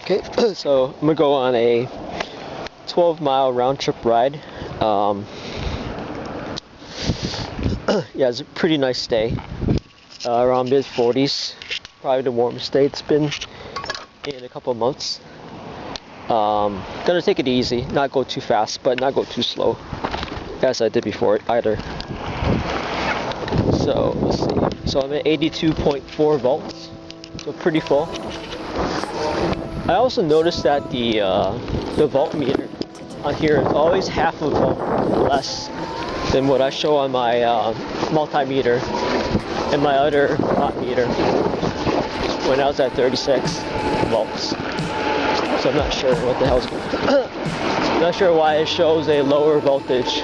Okay, so I'm gonna go on a 12-mile round trip ride. Yeah, it's a pretty nice day. Around mid 40s, probably the warmest day it's been in a couple of months. Gonna take it easy, not go too fast, but not go too slow, as I did before either. So let's see. So I'm at 82.4 volts, so pretty full. I also noticed that the voltmeter on here is always half a volt less than what I show on my multimeter and my other watt meter when I was at 36 volts. So I'm not sure what the hell's going on. Not sure why it shows a lower voltage.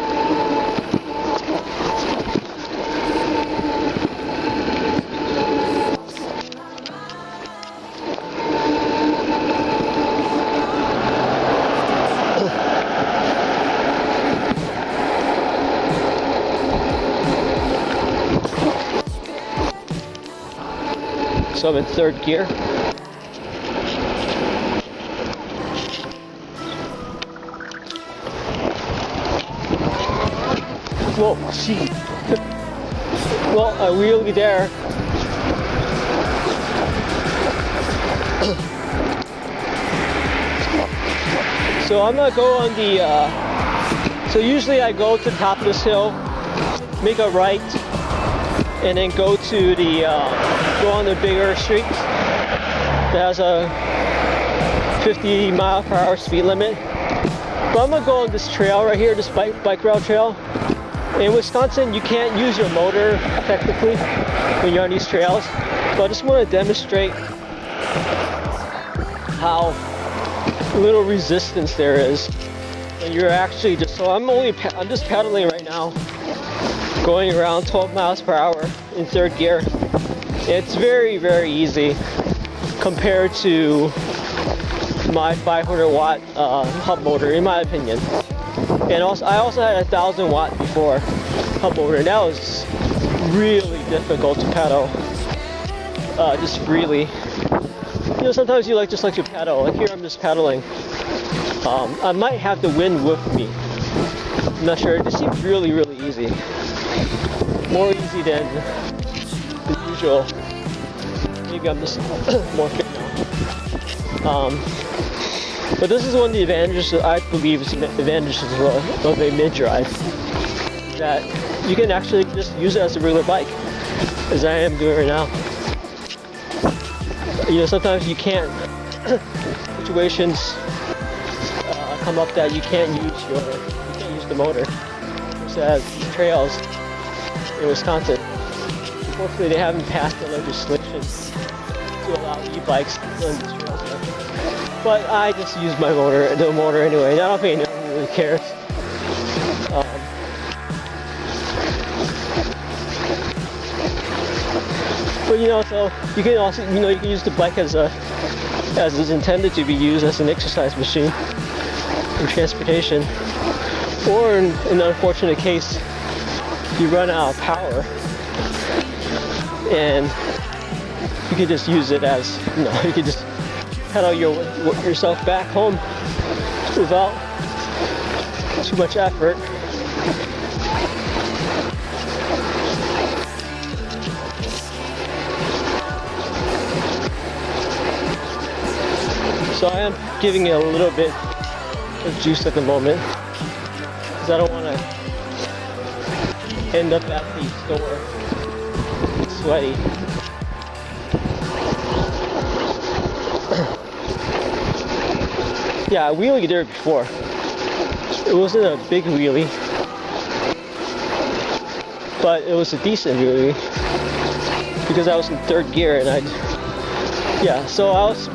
So I'm in third gear. Whoa, gee. Well, I wheelie there. So I'm gonna go on the, so usually I go to the top of this hill, make a right, and then go to the, go on the bigger street that has a 50-mile-per-hour speed limit. But I'm gonna go on this trail right here, this bike route trail. In Wisconsin, you can't use your motor technically when you're on these trails. So I just want to demonstrate how little resistance there is. And you're actually just, so I'm just pedaling right now, going around 12 miles per hour in third gear. It's very, very easy compared to my 500 watt hub motor, in my opinion. And also, I also had a 1000 watt before hub motor, and that was really difficult to pedal. Just really, you know, sometimes you just like to pedal. Like here, I'm just pedaling. I might have the wind with me. I'm not sure. It just seems really, really easy. More easy than the usual. Maybe I'm just more fit now. But this is one of the advantages that I believe is advantages of a mid-drive, that you can actually just use it as a regular bike, as I am doing right now. You know, sometimes you can't, situations come up that you can't use the motor. So as trails in Wisconsin, unfortunately they haven't passed the legislation to allow e-bikes on these trails yet. But I just use my the motor anyway. I don't think anyone really cares. But you know, so you can also, you know, you can use the bike as it's intended to be used, as an exercise machine for transportation. Or in an unfortunate case, you run out of power, and you can just use it as, you know, you can just pedal yourself back home without too much effort. So I am giving it a little bit of juice at the moment, because I don't want to end up at the store sweaty. Yeah, I wheelied there before. It wasn't a big wheelie, but it was a decent wheelie because I was in third gear, and yeah. So I was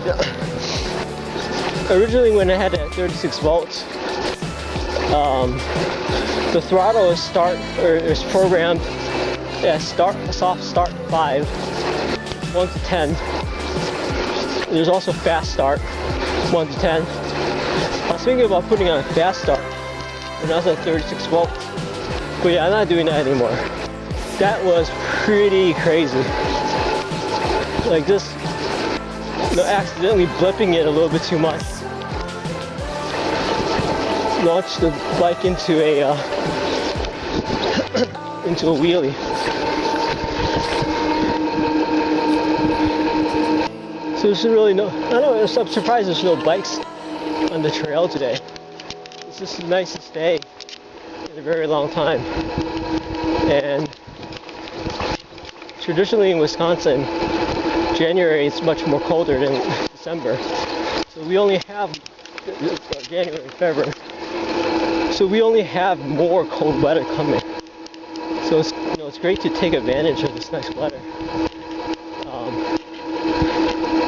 originally, when I had it at 36 volts, the throttle is programmed as soft start 5, 1 to 10. There's also fast start 1 to 10. I was thinking about putting on a fast start when I was at 36 volts. But yeah, I'm not doing that anymore. That was pretty crazy. Like this, accidentally blipping it a little bit too much. Launched the bike into a into a wheelie. So there's really no, I don't know, I'm surprised there's no bikes on the trail today. It's just the nicest day in a very long time. And traditionally in Wisconsin, January is much more colder than December. So we only have January, February. So we only have more cold weather coming. So it's, it's great to take advantage of this nice weather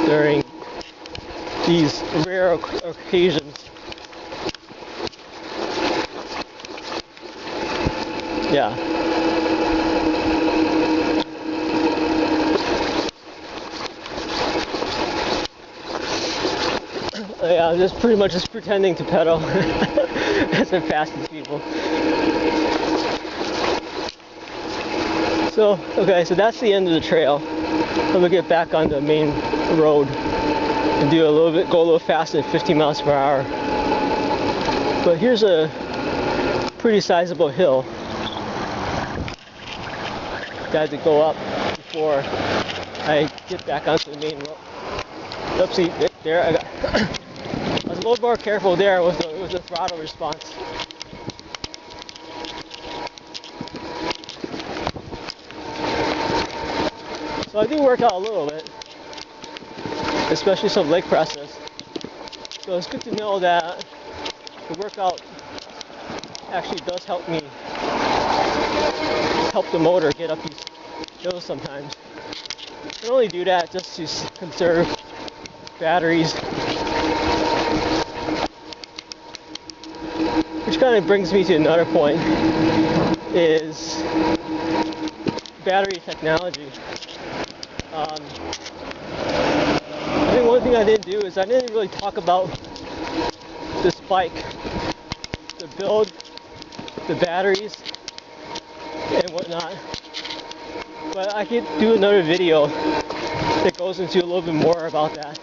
during these rare occasions. Yeah. Yeah, I'm just pretty much just pretending to pedal as I'm passing people. So, okay, so that's the end of the trail. I'm gonna get back on the main road and do go a little faster at 50 miles per hour. But here's a pretty sizable hill that I had to go up before I get back onto the main road. Oopsie, there I got. I was a little more careful there with the throttle response. So I do work out a little bit, especially some leg presses. So it's good to know that the workout actually does help me help the motor get up these hills sometimes. I don't only do that just to conserve batteries, which kind of brings me to another point, is battery technology. I think one thing I didn't do is I didn't really talk about this bike, the build, the batteries, and whatnot. But I could do another video that goes into a little bit more about that.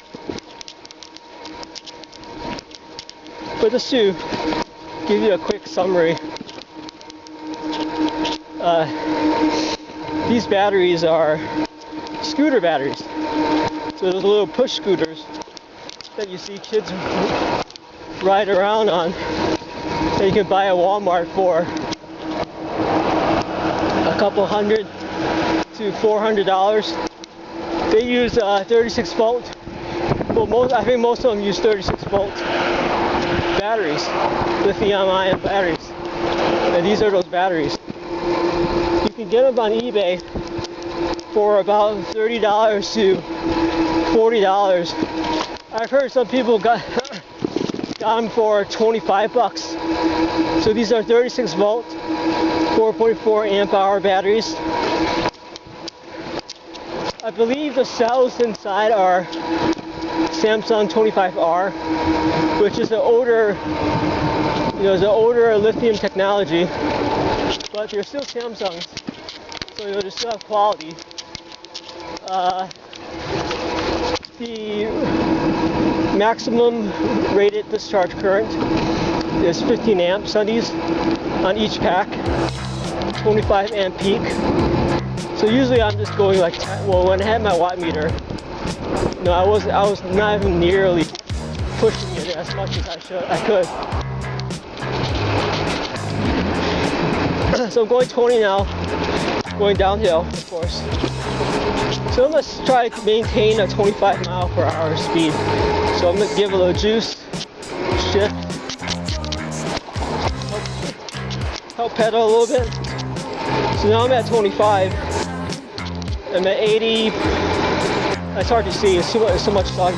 But just to give you a quick summary, these batteries are scooter batteries. So those little push scooters that you see kids ride around on that you can buy at Walmart for a couple $100 to $400. They use 36 volt. Well, I think most of them use 36 volt batteries, lithium-ion batteries. And these are those batteries. You can get them on eBay for about $30 to $40. I've heard some people got them for 25 bucks. So these are 36 volt, 4.4 amp hour batteries. I believe the cells inside are Samsung 25R, which is an older, lithium technology, but they're still Samsungs, so they still have quality. The maximum rated discharge current is 15 amps on on each pack, 25 amp peak. So usually I'm just going like, well, when I had my watt meter, I was not even nearly pushing it as much as I could. So I'm going 20 now, going downhill, of course. So I'm going to try to maintain a 25 mile per hour speed. So I'm going to give a little juice, shift, help pedal a little bit. So now I'm at 25. I'm at 80. It's hard to see, it's so much sun.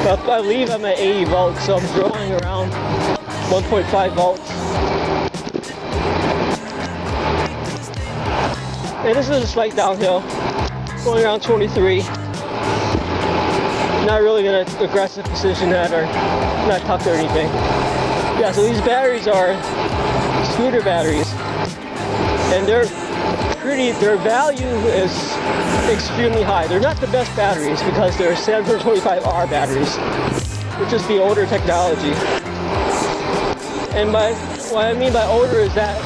But I believe I'm at 80 volts, so I'm drawing around 1.5 volts. And this is a slight downhill, going around 23. Not really in an aggressive position that or not tucked or anything. Yeah, so these batteries are scooter batteries. And and their value is extremely high. They're not the best batteries because they're 725R batteries, which is the older technology. And what I mean by older is that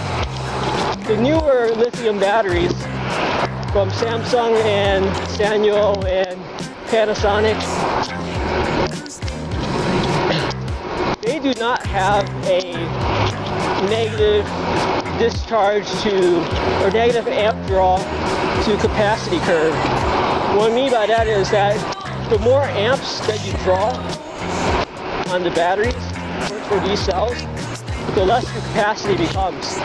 the newer lithium batteries from Samsung and Sanyo and Panasonic, they do not have a negative discharge or negative amp draw to capacity curve. What I mean by that is that the more amps that you draw on the batteries for these cells, the less the capacity becomes.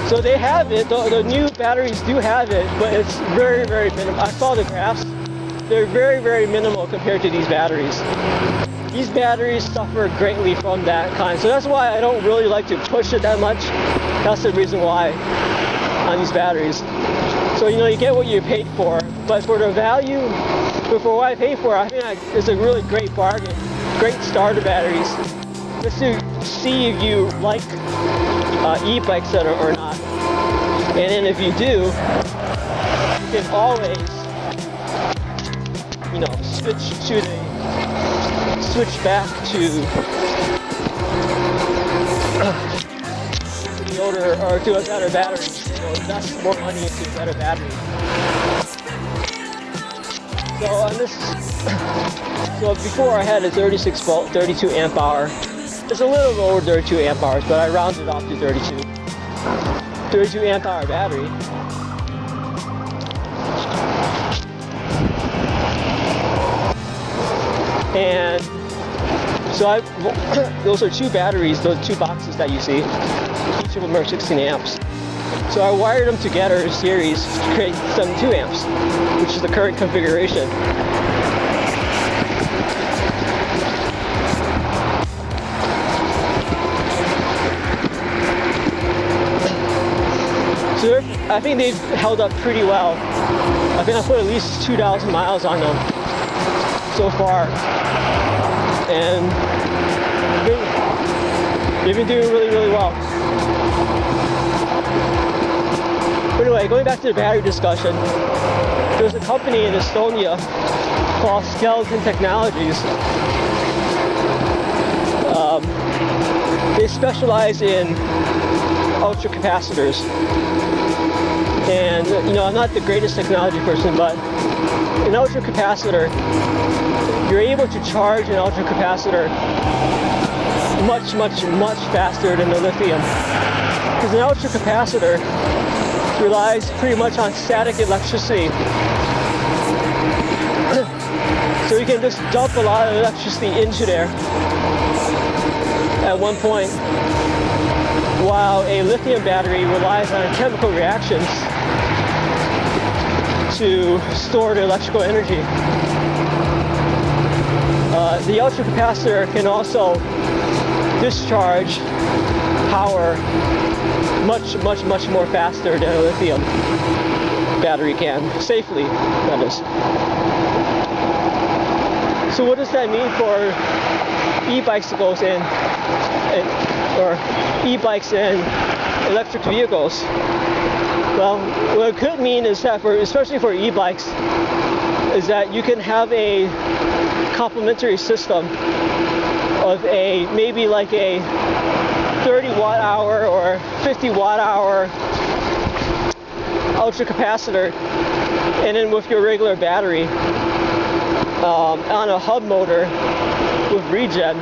So they have it, the new batteries do have it, but it's very, very minimal. I saw the graphs. They're very, very minimal compared to these batteries. These batteries suffer greatly from that kind. So that's why I don't really like to push it that much. That's the reason why on these batteries. So, you know, you get what you paid for, but for the value, for what I paid for, I think it's a really great bargain. Great starter batteries. Just to see if you like e-bikes or not. And then if you do, you can always, you know, switch back to the older or to a better battery. So invest more money into a better battery. So on this, so before I had a 36 volt, 32 amp hour. It's a little over 32 amp hours, but I rounded off to 32. 32 amp hour battery. And so those are two batteries, those two boxes that you see. Each of them are 16 amps. So I wired them together in series to create 72 amps, which is the current configuration. So I think they've held up pretty well. I think I put at least 2,000 miles on them so far. And they've been doing really, really well. But anyway, going back to the battery discussion, there's a company in Estonia called Cyclone Technologies. They specialize in ultracapacitors. And you know, I'm not the greatest technology person, but an ultracapacitor, you're able to charge an ultracapacitor much, much, much faster than the lithium. Because an ultracapacitor relies pretty much on static electricity. So you can just dump a lot of electricity into there at one point, while a lithium battery relies on chemical reactions to store the electrical energy. The ultracapacitor can also discharge power much, much, much more faster than a lithium battery can, safely, that is. So what does that mean for e-bicycles or e-bikes and electric vehicles? Well, what it could mean is that especially for e-bikes, is that you can have a complementary system of maybe like a 30 watt hour or 50 watt hour ultracapacitor, and then with your regular battery on a hub motor with regen.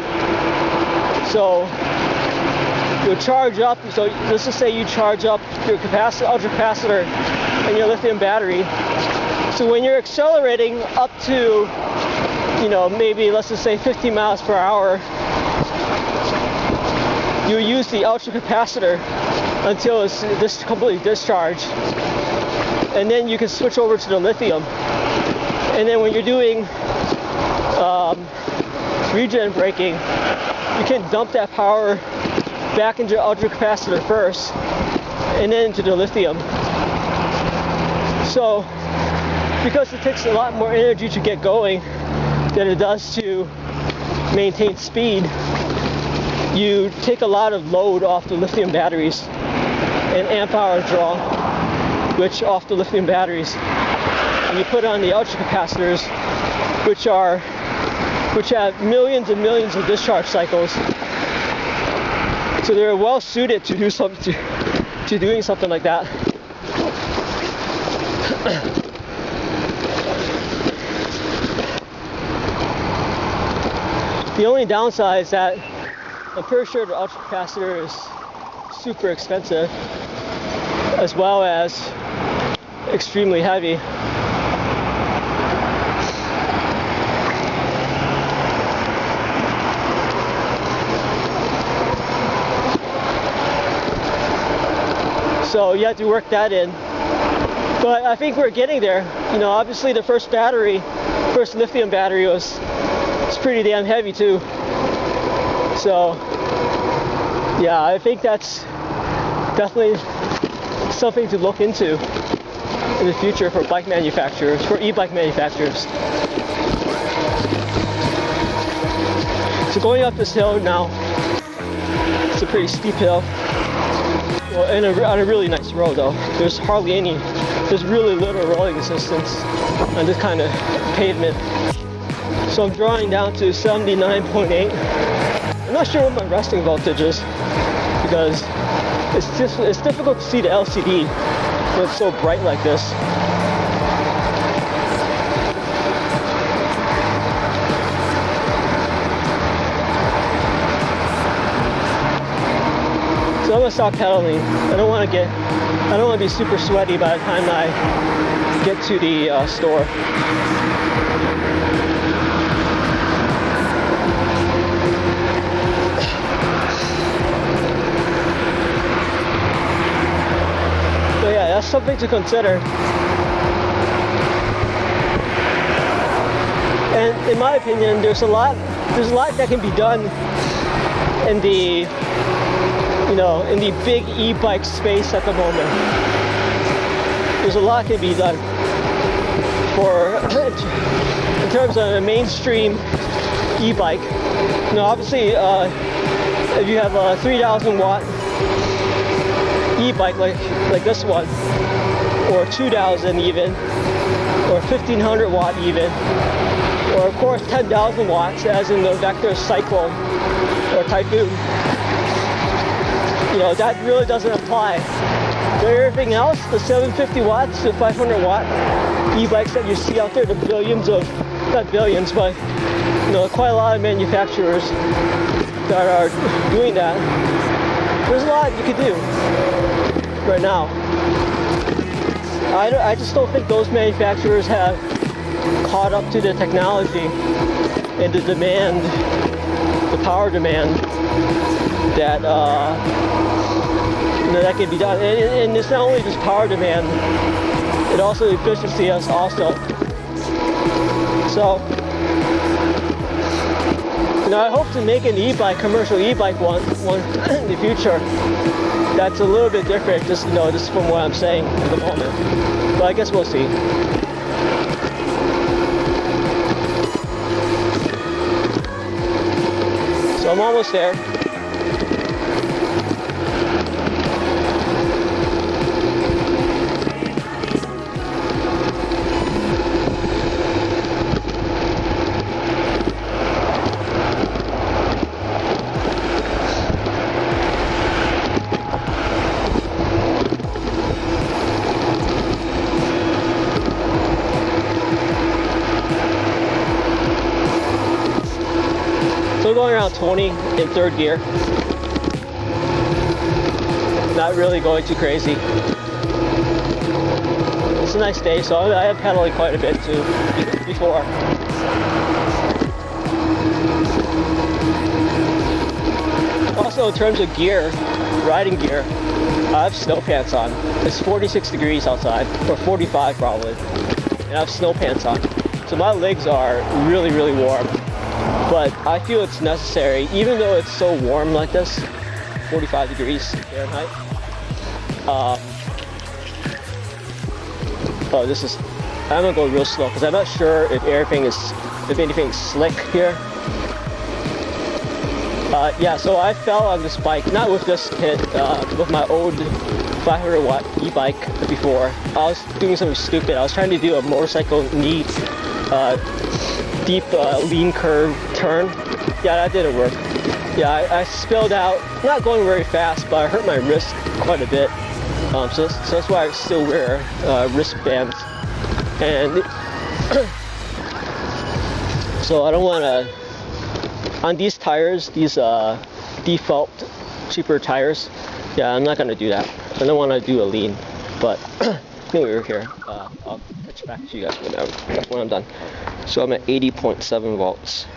So you'll charge up, so let's just say you charge up your ultracapacitor and your lithium battery. So when you're accelerating up to, you know, maybe let's just say 50 miles per hour, you use the ultracapacitor until it's completely discharged. And then you can switch over to the lithium. And then when you're doing regen braking, you can dump that power back into the ultracapacitor first, and then into the lithium. So, because it takes a lot more energy to get going than it does to maintain speed, you take a lot of load off the lithium batteries and amp hour draw, which off the lithium batteries, and you put on the ultracapacitors, which have millions and millions of discharge cycles. So they're well suited to do something to doing something like that. The only downside is that I'm pretty sure the ultracapacitor is super expensive, as well as extremely heavy. So you have to work that in. But I think we're getting there. You know, obviously the first lithium battery it's pretty damn heavy too. So yeah, I think that's definitely something to look into in the future for bike manufacturers, for e-bike manufacturers. So going up this hill now, it's a pretty steep hill. Well, on a really nice road though. There's really little rolling resistance on this kind of pavement. So I'm drawing down to 79.8. I'm not sure what my resting voltage is because it's difficult to see the LCD when it's so bright like this. So I'm gonna stop pedaling. I don't want to be super sweaty by the time I get to the store. So yeah, that's something to consider. And in my opinion, there's a lot that can be done in the big e-bike space at the moment. There's a lot can be done in terms of a mainstream e-bike. You know, obviously, if you have a 3,000 watt e-bike like this one, or 2,000 even, or 1,500 watt even, or of course 10,000 watts, as in the Vector Cyclone or Typhoon. You know, that really doesn't apply. But everything else, the 750 watts to 500 watt e-bikes that you see out there, the billions of, not billions, but you know, quite a lot of manufacturers that are doing that. There's a lot you could do right now. I just don't think those manufacturers have caught up to the technology and the demand, the power demand that that can be done. And it's not only just power demand, it also efficiency is also. So, you know, I hope to make an e-bike, commercial e-bike one in the future. That's a little bit different, just from what I'm saying at the moment. But I guess we'll see. So I'm almost there. So going around 20 in third gear. Not really going too crazy. It's a nice day, so I am pedaling quite a bit too before. Also in terms of gear, riding gear, I have snow pants on. It's 46 degrees outside, or 45 probably, and I have snow pants on. So my legs are really, really warm. But I feel it's necessary, even though it's so warm like this, 45 degrees Fahrenheit. I'm gonna go real slow because I'm not sure if anything's slick here. Yeah, so I fell on this bike, not with this kit, with my old 500 watt e-bike before. I was doing something stupid. I was trying to do a motorcycle knee, deep lean curve turn. Yeah, that didn't work. Yeah, I spilled out, not going very fast, but I hurt my wrist quite a bit. So that's why I still wear wristbands. And so I don't want to, on these tires, these default cheaper tires, yeah, I'm not going to do that. I don't want to do a lean, but anyway, we're here. I'll catch back to you guys when I'm done. So I'm at 80.7 volts.